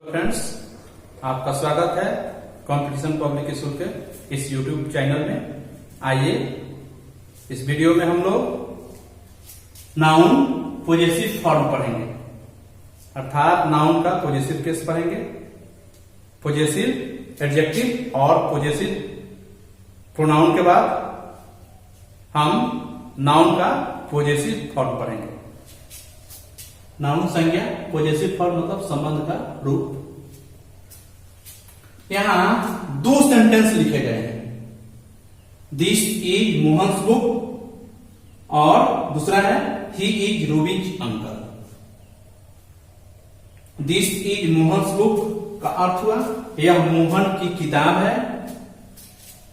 Friends, आपका स्वागत है कंपटीशन पब्लिक स्कूल के इस यूट्यूब चैनल में। आइए इस वीडियो में हम लोग नाउन पॉजेसिव फॉर्म पढ़ेंगे, अर्थात नाउन का पॉजेसिव केस पढ़ेंगे, पॉजेसिव एडजेक्टिव और पॉजेसिव प्रोनाउन के बाद हम नाउन का पॉजेसिव फॉर्म पढ़ेंगे। नाउन संज्ञा, पॉजेसिव फॉर्म मतलब संबंध का रूप। यहां दो सेंटेंस लिखे गए हैं, दिस इज मोहन्स बुक और दूसरा है he is रूबीज uncle. This is Mohan's book का अर्थ हुआ यह मोहन की किताब है,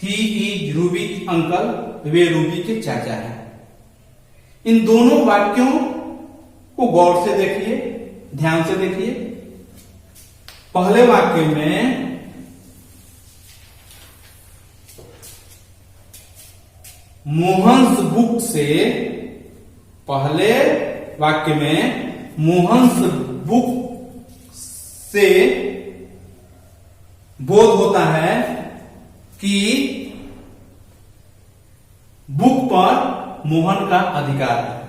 he is रूबीज uncle way Ruby के चाचा हैं। इन दोनों वाक्यों को गौर से देखिए, ध्यान से देखिए। पहले वाक्य में मोहन्स बुक से, पहले वाक्य में मोहन्स बुक से बोध होता है कि बुक पर मोहन का अधिकार है,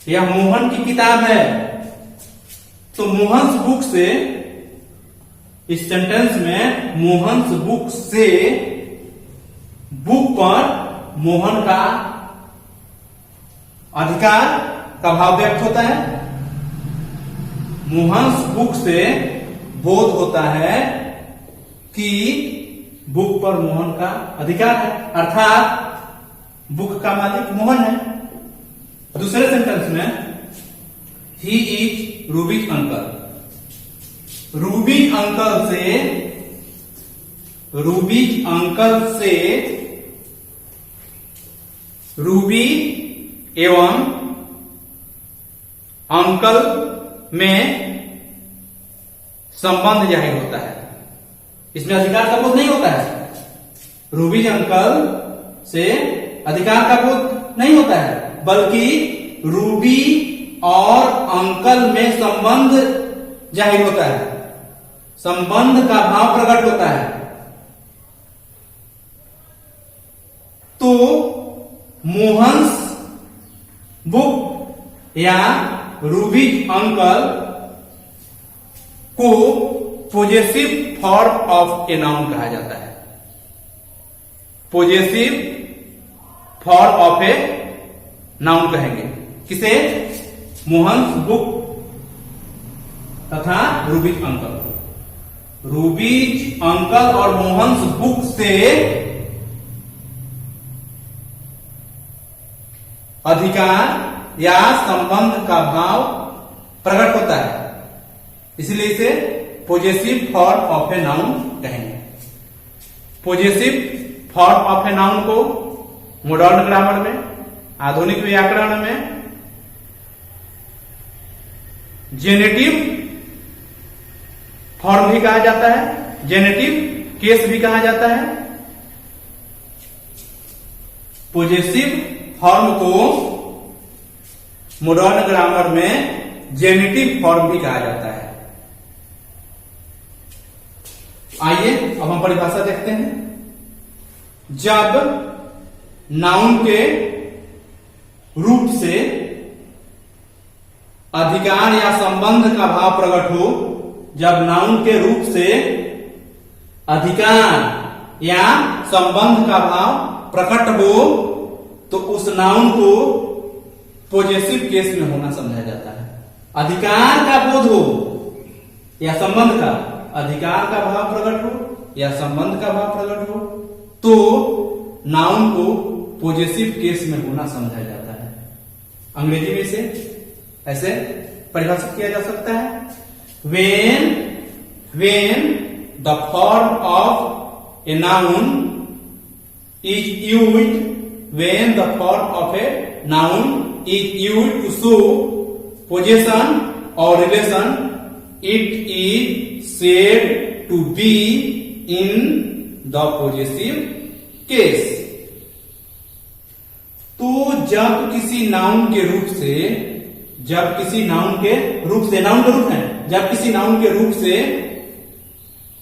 यह मोहन की किताब है। तो मोहन्स बुक से, इस सेंटेंस में मोहन्स बुक से बुक पर मोहन का अधिकार का भाव व्यक्त होता है। मोहन्स बुक से बोध होता है कि बुक पर मोहन का अधिकार है, अर्थात बुक का मालिक मोहन है। दूसरे सेंटेंस में ही इज रूबीज अंकल, रूबीज अंकल से, रूबीज अंकल से रूबी एवं अंकल में संबंध जाहिर होता है, इसमें अधिकार का बोध नहीं होता है। रूबीज अंकल से अधिकार का बोध नहीं होता है, बल्कि रूबी और अंकल में संबंध जाहिर होता है, संबंध का भाव प्रकट होता है। तो मोहन्स बुक या रूबीज अंकल को possessive form of a noun कहा जाता है। Possessive form of a noun कहेंगे किसे? मोहन्स बुक तथा रूबीज अंकल। रूबीज अंकल और मोहन्स बुक से अधिकार या संबंध का भाव प्रकट होता है, इसलिए इसे possessive form of a noun कहेंगे। Possessive form of a noun को मॉडर्न ग्रामर में, आधुनिक व्याकरण में जेनेटिव फॉर्म भी कहा जाता है, जेनेटिव केस भी कहा जाता है। पॉजेसिव फॉर्म को मॉडर्न ग्रामर में जेनेटिव फॉर्म भी कहा जाता है। आइए अब हम परिभाषा देखते हैं। जब नाउन के रूप से अधिकार या संबंध का भाव प्रकट हो, जब नाउन के रूप से अधिकार या संबंध का भाव प्रकट हो, तो उस नाउन को पॉजेसिव केस में होना समझा जाता है। अधिकार का बोध हो या संबंध का, अधिकार का भाव प्रकट हो या संबंध का भाव प्रकट हो, तो नाउन को पॉजेसिव केस में होना समझा जाता है। अंग्रेजी में इसे ऐसे परिभाषित किया जा सकता है, when the form of a noun is used, when the form of a noun is used to show possession or relation, it is said to be in the possessive case। तो जब किसी नाउन के रूप से जब किसी noun के रूप से, नाउन का रूप है, जब किसी नाउन के रूप से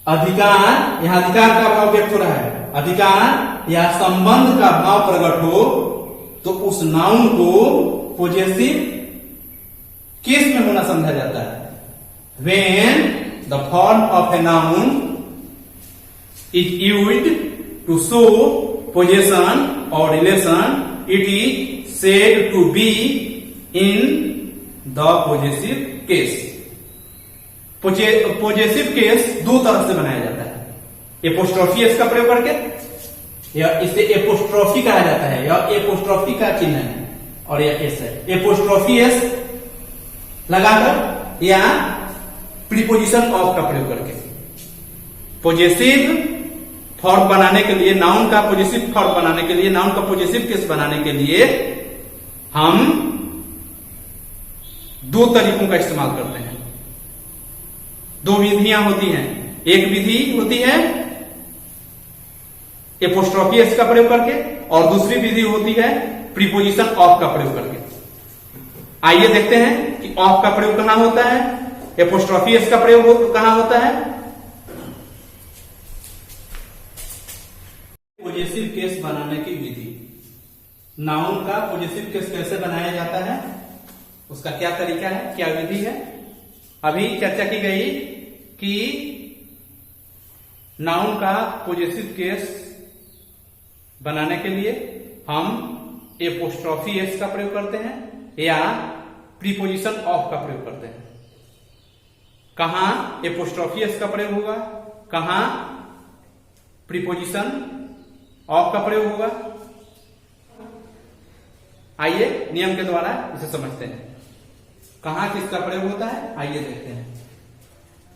अधिकार, यहां अधिकार का भाव व्यक्त हो रहा है, अधिकार या संबंध का भाव प्रकट हो तो उस नाउन को पॉजेसिव केस में होना समझा जाता है। When the form of a noun is used to show possession or relation, it is said to be in the possessive case. Possessive case दो तरह से बनाया जाता है, एपोस्ट्रोफी एस का प्रयोग करके, या इसे एपोस्ट्रोफी कहा जाता है, या एपोस्ट्रोफी का चिन्ह है और यह एस है, एपोस्ट्रोफी एस लगाकर या प्रीपोजिशन ऑफ का प्रयोग करके। पॉजेसिव फॉर्म बनाने के लिए, नाउन का पॉजेसिव फॉर्म बनाने के लिए, नाउन का पॉजेसिव केस बनाने के लिए हम दो तरीकों का इस्तेमाल करते हैं। दो विधियां होती हैं, एक विधि होती है एपोस्ट्रोफी एस का प्रयोग करके और दूसरी विधि होती है प्रीपोजिशन ऑफ का प्रयोग करके। आइए देखते हैं कि ऑफ का प्रयोग कहां होता है, एपोस्ट्रोफी एस का प्रयोग कहां होता है। पॉजेसिव केस बनाने की विधि, नाउन का पॉजेसिव केस कैसे बनाया जाता है, उसका क्या तरीका है, क्या विधि है। अभी चर्चा की गई कि नाउन का पॉजेसिव केस बनाने के लिए हम एपोस्ट्रोफी एस का प्रयोग करते हैं या प्रीपोजिशन ऑफ का प्रयोग करते हैं। कहां एपोस्ट्रोफी एस का प्रयोग होगा, कहां प्रीपोजिशन ऑफ का प्रयोग होगा। आइए नियम के द्वारा इसे समझते हैं, कहां किसका प्रयोग होता है। आइए देखते हैं।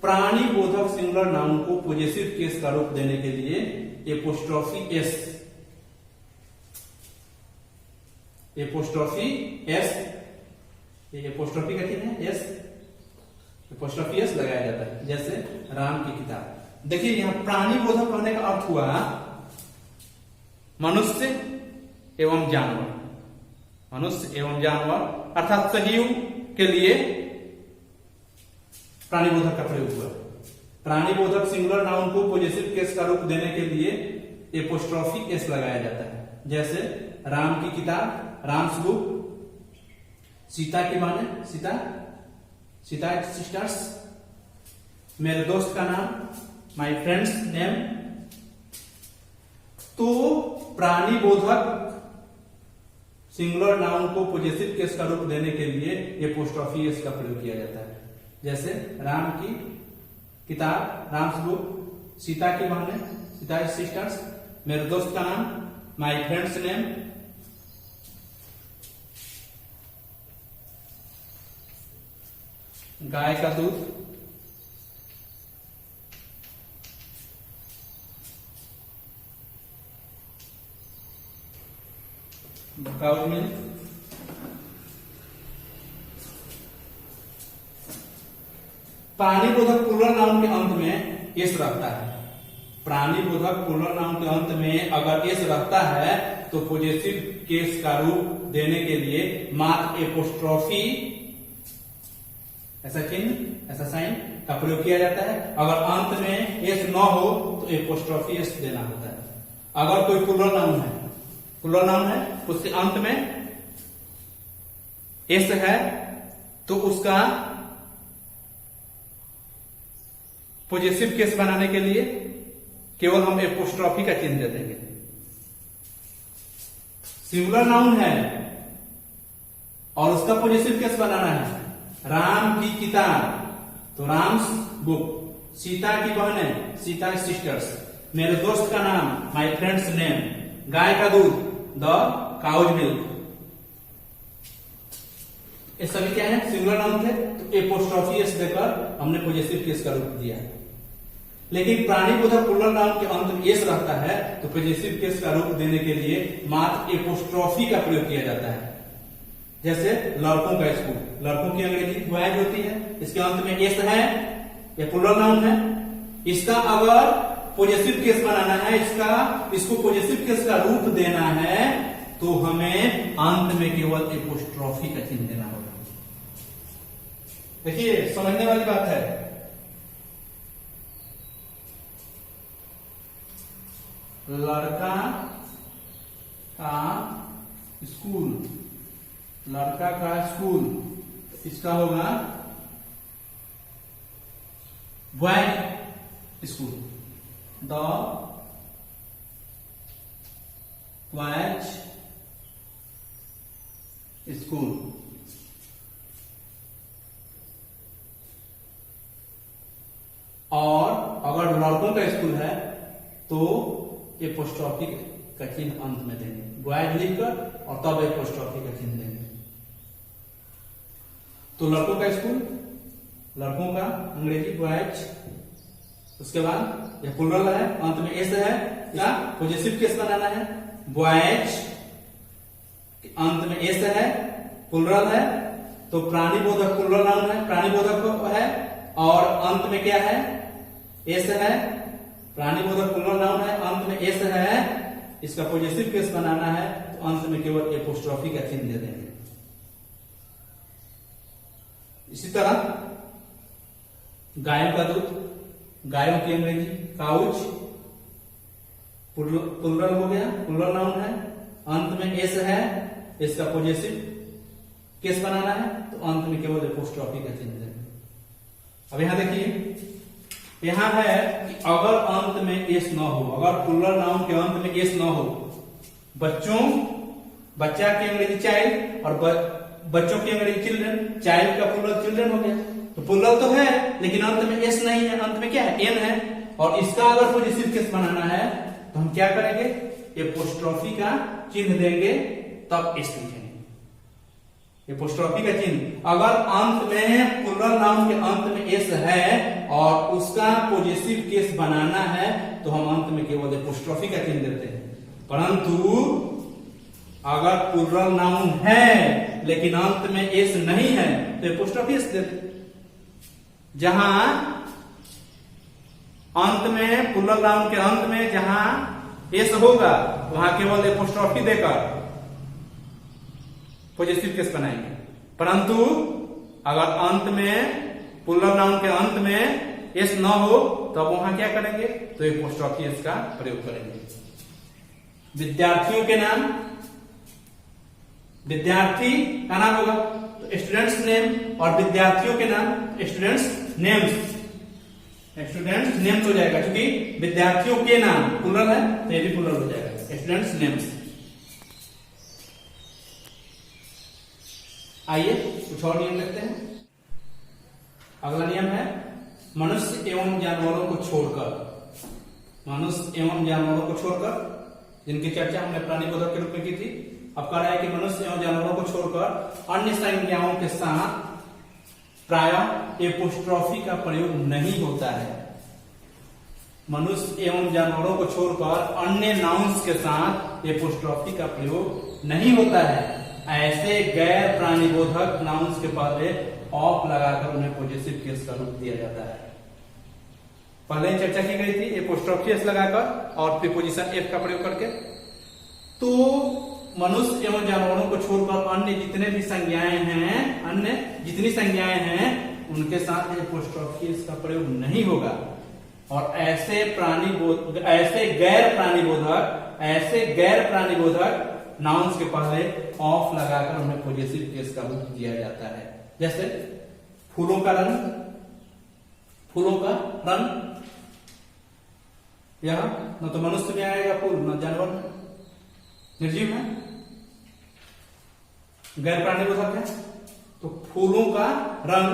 प्राणी बोधक सिंगुलर नाउन को पॉजेसिव केस का रूप देने के लिए apostrophe S, apostrophe S, apostrophe का चिन्ह है एस, एपोस्ट्रोफी एस लगाया जाता है। जैसे राम की किताब। देखिए यहां प्राणी बोधक कहने का अर्थ हुआ मनुष्य एवं जानवर, मनुष्य एवं जानवर अर्थात सजीव के लिए प्राणीबोधक का प्रयोग हुआ। प्राणीबोधक सिंगुलर नाउन को पॉजेसिव केस का रूप देने के लिए एपोस्ट्रोफी एस लगाया जाता है। जैसे राम की किताब, राम्स बुक, सीता की माने, सीता, सीता सिस्टर्स, मेरे दोस्त का नाम, माय फ्रेंड्स नेम। तो प्राणीबोधक सिंगुलर नाउन को पॉजेसिव केस का रूप देने के लिए एपोस्ट्रोफी एस का प्रयोग किया जाता है। जैसे राम की किताब, राम्स बुक, सीता की बहनें, सीता सिस्टर्स, मेरे दोस्त का नाम, माय फ्रेंड्स नेम। गाय का दूध, काउ मिल्क, प्राणीबोधक प्लूरल नाउन के अंत में एस रहता है। प्राणीबोधक प्लूरल नाउन के अंत में अगर एस रहता है तो पॉजेसिव केस का रूप देने के लिए मात्र एपोस्ट्रोफी, ऐसा चिन्ह, ऐसा साइन का प्रयोग किया जाता है। अगर अंत में एस न हो तो एपोस्ट्रोफी एस देना होता है। अगर कोई प्लूरल नाउन है, प्लूरल नाउन है, उसके अंत में एस है तो उसका पॉजेसिव केस बनाने के लिए केवल हम एपोस्ट्रोफी का चिन्ह दे देंगे। सिंगुलर नाउन है और उसका पॉजेसिव केस बनाना है। राम की किताब तो राम्स बुक, सीता की बहनें, सीता सिस्टर्स, मेरे दोस्त का नाम, माय फ्रेंड्स नेम, गाय का दूध, द काउज मिल्क। ये सभी क्या है, सिंगुलर नाउन थे, तो एपोस्ट्रोफी एस देकर हमने पॉजेसिव केस का रूप दिया। लेकिन प्राणीबोधक प्लूरल नाउन के अंत में एस रहता है तो पॉजेसिव केस का रूप देने के लिए मात्र एपोस्ट्रोफी का प्रयोग किया जाता है। जैसे लड़कों का स्कूल, लड़कों की अंग्रेजी बॉयज होती है, इसके अंत में एस है, ये प्लूरल नाउन है। इसका अगर पॉजेसिव केस बनाना है, इसको पॉजेसिव केस का रूप देना है तो हमें अंत में केवल एपोस्ट्रोफी का चिन्ह देना होगा। देखिए समझने वाली बात है। लड़का का स्कूल, लड़का का स्कूल, इसका होगा boy school, the boys school. और अगर लड़कों का स्कूल है तो ये पोस्टऑफिस का चिन्ह अंत में देंगे, बॉयज लिखकर और तब एक पोस्टऑफिस का चिन्ह देंगे। तो लड़कों का स्कूल, लड़कों का अंग्रेजी बॉयज, उसके बाद यह प्लुरल है, अंत में एस है, क्या पॉजिटिव केस बनाना है, बॉयज अंत में एस है, प्लुरल है, तो प्राणीबोधक प्लुरल नाउन है, प्राणीबोधक है, और अंत में क्या है, एस है, प्राणीबोधक प्लुरल नाउन है, अंत में एस है, इसका पॉजिटिव केस बनाना है तो अंत में केवल एपोस्ट्रोफी का चिन्ह दे देंगे। इसी तरह गायों का दूध, गायों की अंग्रेजी काउच, प्लुरल हो गया, प्लुरल नाउन है, अंत में एस है, इसका पॉजिटिव केस बनाना है तो अंत में केवल एपोस्ट्रोफी का चिन्ह देंगे। अब यहां देखिए, यहां है कि अगर अंत में एस न हो, अगर प्लुरल नाउन के अंत में एस न हो, बच्चों, बच्चा की अंग्रेजी चाइल्ड और बच्चों की अंग्रेजी चिल्ड्रन, चाइल्ड का प्लुरल चिल्ड्रन हो गया, तो प्लुरल तो है लेकिन अंत में एस नहीं है, अंत में क्या है, एन है, और इसका अगर पॉजिटिव केस बनाना है तो हम क्या करेंगे, एपोस्ट्रोफी का चिन्ह देंगे तब एस लिखेंगे। एपोस्ट्रोफी का चिन्ह अगर अंत में प्लुरल नाउन के अंत में एस है और उसका पॉजिटिव केस बनाना है तो हम अंत में केवल एपोस्ट्रोफी का चिन्ह देते हैं। परंतु अगर प्लुरल नाउन है लेकिन अंत में एस नहीं है तो एपोस्ट्रोफी एस देते। जहां अंत में प्लुरल नाउन के अंत में जहां एस होगा वहां केवल एपोस्ट्रोफी देकर पॉजिटिव केस बनाएंगे। परंतु अगर अंत में प्लुरल नाउन के अंत में एस न हो तब वहां क्या करेंगे, तो एपोस्ट्रोफी एस का प्रयोग करेंगे। विद्यार्थियों के नाम, विद्यार्थी का नाम होगा तो स्टूडेंट्स नेम, और विद्यार्थियों के नाम स्टूडेंट्स नेम्स, स्टूडेंट्स नेम्स हो जाएगा, क्योंकि विद्यार्थियों के नाम प्लुरल है तो ये भी प्लुरल हो जाएगा, स्टूडेंट्स नेम्स। आइए कुछ और नियम देखते हैं। अगला नियम है मनुष्य एवं जानवरों को छोड़कर, मनुष्य एवं जानवरों को छोड़कर, जिनकी चर्चा हमने प्राणीबोधक के रूप में की थी। अब कह रहा है कि मनुष्य एवं जानवरों को छोड़कर अन्य संज्ञाओं के साथ प्रायः एपोस्ट्रोफी का प्रयोग नहीं होता है। मनुष्य एवं जानवरों को छोड़कर अन्य नाउन्स के साथ एपोस्ट्रोफी का प्रयोग नहीं होता है। ऐसे गैर प्राणीबोधक नाउन्स के पहले ऑफ लगाकर उन्हें पॉजिटिव केस का रूप दिया जाता है। पहले ही चर्चा की गई थी एपोस्ट्रोफी एस लगाकर और प्रीपोजिशन एफ का प्रयोग करके। तो मनुष्य एवं जानवरों को छोड़कर अन्य जितने भी संज्ञाएं हैं, अन्य जितनी संज्ञाएं हैं उनके साथ एपोस्ट्रोफी एस का प्रयोग नहीं होगा। और ऐसे गैर प्राणीबोधक नाउन्स के पहले ऑफ लगाकर उन्हें पॉजिटिव केस का रूप दिया जाता है। जैसे फूलों का रंग, फूलों का रंग, यह न तो मनुष्य में आएगा फूल, न जानवर में, निर्जीव है, गैर प्राणीबोधक है, तो फूलों का रंग।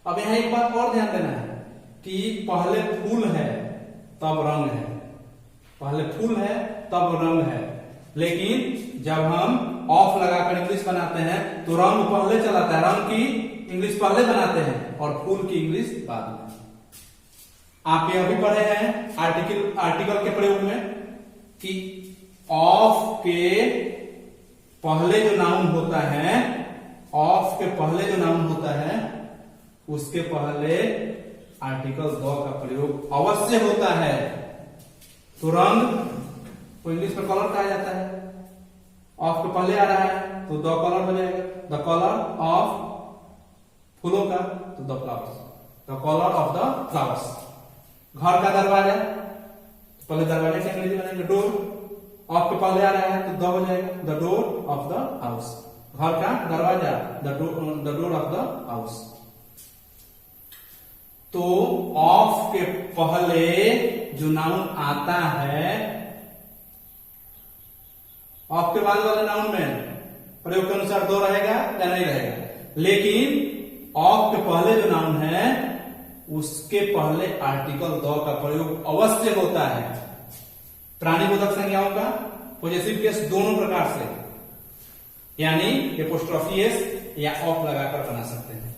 अब यहां एक बात और ध्यान देना है कि पहले फूल है तब रंग है, पहले फूल है तब रंग है, लेकिन जब हम ऑफ लगाकर इंग्लिश बनाते हैं तो रंग पहले चलाता है, रंग की इंग्लिश पहले बनाते हैं और फूल की इंग्लिश बाद में। आप यह भी पढ़े हैं आर्टिकल के प्रयोग में कि ऑफ के पहले जो नाउन होता है, ऑफ के पहले जो नाउन होता है उसके पहले आर्टिकल द का प्रयोग अवश्य होता है। तो रंग को इंग्लिश में कलर कहा जाता है, ऑफ के पहले आ रहा है तो द कलर हो जाएगा, द कलर ऑफ फूलों का, तो the flowers, the colour of the flowers. घर का दरवाजा, तो पहले दरवाजे से अंग्रेजी बनाएंगे डोर, ऑफ के पहले आ रहा है तो द हो जाएगा, the door of the house. घर का दरवाजा, the door of the house. तो ऑफ के पहले जो नाउन आता है, ऑफ के बाद वाले नाउन में प्रयोग के अनुसार दो रहेगा या नहीं रहेगा, लेकिन ऑफ के पहले जो नाउन है उसके पहले आर्टिकल द का प्रयोग अवश्य होता है। प्राणीबोधक संज्ञाओं का पॉजेसिव केस दोनों प्रकार से, यानी एपोस्ट्रोफी एस या ऑफ लगाकर बना सकते हैं।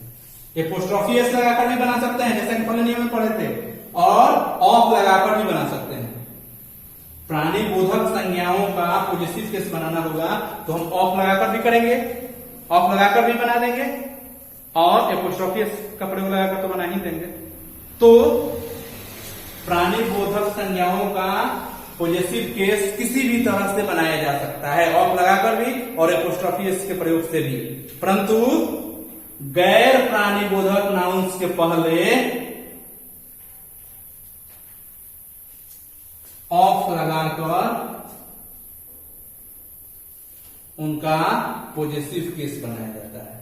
एपोस्ट्रोफी एस लगाकर भी बना सकते हैं, जैसे कि पहले नियम में पढ़े थे, और ऑफ लगाकर भी बना सकते हैं। प्राणीबोधक संज्ञाओं का पॉजेसिव केस बनाना होगा तो हम ऑफ लगाकर भी करेंगे, ऑफ लगाकर भी बना देंगे, और एपोस्ट्रोफी एस का प्रयोग लगाकर तो बना ही देंगे। तो प्राणीबोधक संज्ञाओं का पॉजेसिव केस किसी भी तरह से बनाया जा सकता है, ऑफ लगाकर भी और एपोस्ट्रोफी एस के प्रयोग से भी। परंतु गैर प्राणीबोधक नाउन्स के पहले ऑफ लगाकर उनका पॉजेसिव केस बनाया जाता है।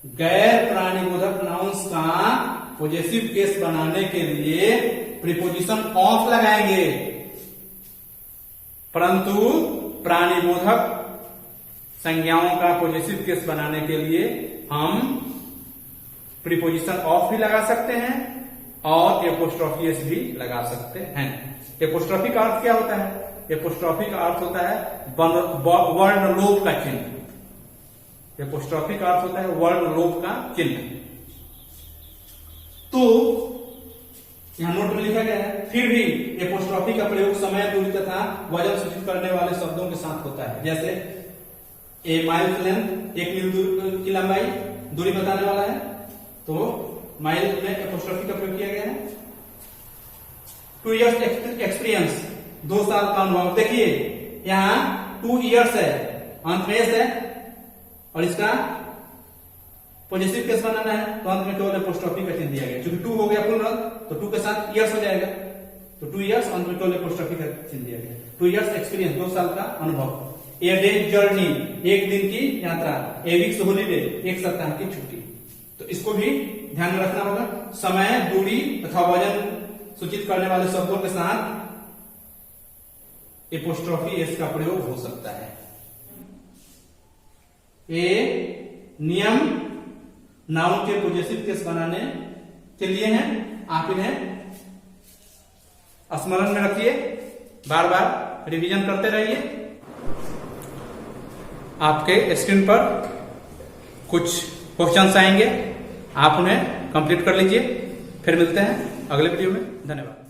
गैर प्राणीबोधक नाउन्स का पॉजेसिव केस बनाने के लिए प्रीपोजिशन ऑफ लगाएंगे, परंतु प्राणीबोधक संज्ञाओं का पॉजेसिव केस बनाने के लिए हम प्रीपोजिशन ऑफ भी लगा सकते हैं और एपोस्ट्रोफी एस भी लगा सकते हैं। एपोस्ट्रोफी का अर्थ क्या होता है? एपोस्ट्रोफी का अर्थ होता है वर्ण लोप का चिन्ह। एपोस्ट्रोफी का अर्थ होता है वर्ण लोप का चिन्ह। तो यहां नोट में लिखा गया है, फिर भी एपोस्ट्रोफी का प्रयोग समय, दूरी तथा वजन सूचित करने वाले शब्दों के साथ होता है। जैसे ए माइल लेंथ, 1 मील की लंबाई, दूरी बताने वाला है, तो माइल में एपोस्ट्रोफी का प्रयोग किया गया है। 2 इयर्स एक्सपीरियंस, 2 साल का अनुभव। देखिए यहां 2 इयर्स है, अंत में एस है, और इसका पॉजिटिव केस बनाना है तो अंत में केवल एपोस्ट्रोफी का चिन्ह दिया गया। क्योंकि 2 हो गया प्लूरल तो 2 के साथ इयर्स हो जाएगा, तो 2 इयर्स, अंत में केवल एपोस्ट्रोफी का चिन्ह दिया गया। 2 इयर्स एक्सपीरियंस, 2 साल का अनुभव। ए डे जर्नी, 1 दिन की यात्रा। ए वीक्स हॉलीडे, 1 सप्ताह की छुट्टी। तो इसको भी ध्यान में रखना होगा। समय, दूरी तथा वजन सूचित करने वाले शब्दों के साथ एपोस्ट्रोफी एस का प्रयोग हो सकता है। ये नियम नाउन के पॉजेसिव केस बनाने के लिए हैं। आप इन्हें स्मरण में रखिए, बार बार रिवीजन करते रहिए। आपके स्क्रीन पर कुछ क्वेश्चंस आएंगे, आप उन्हें कंप्लीट कर लीजिए। फिर मिलते हैं अगले वीडियो में। धन्यवाद।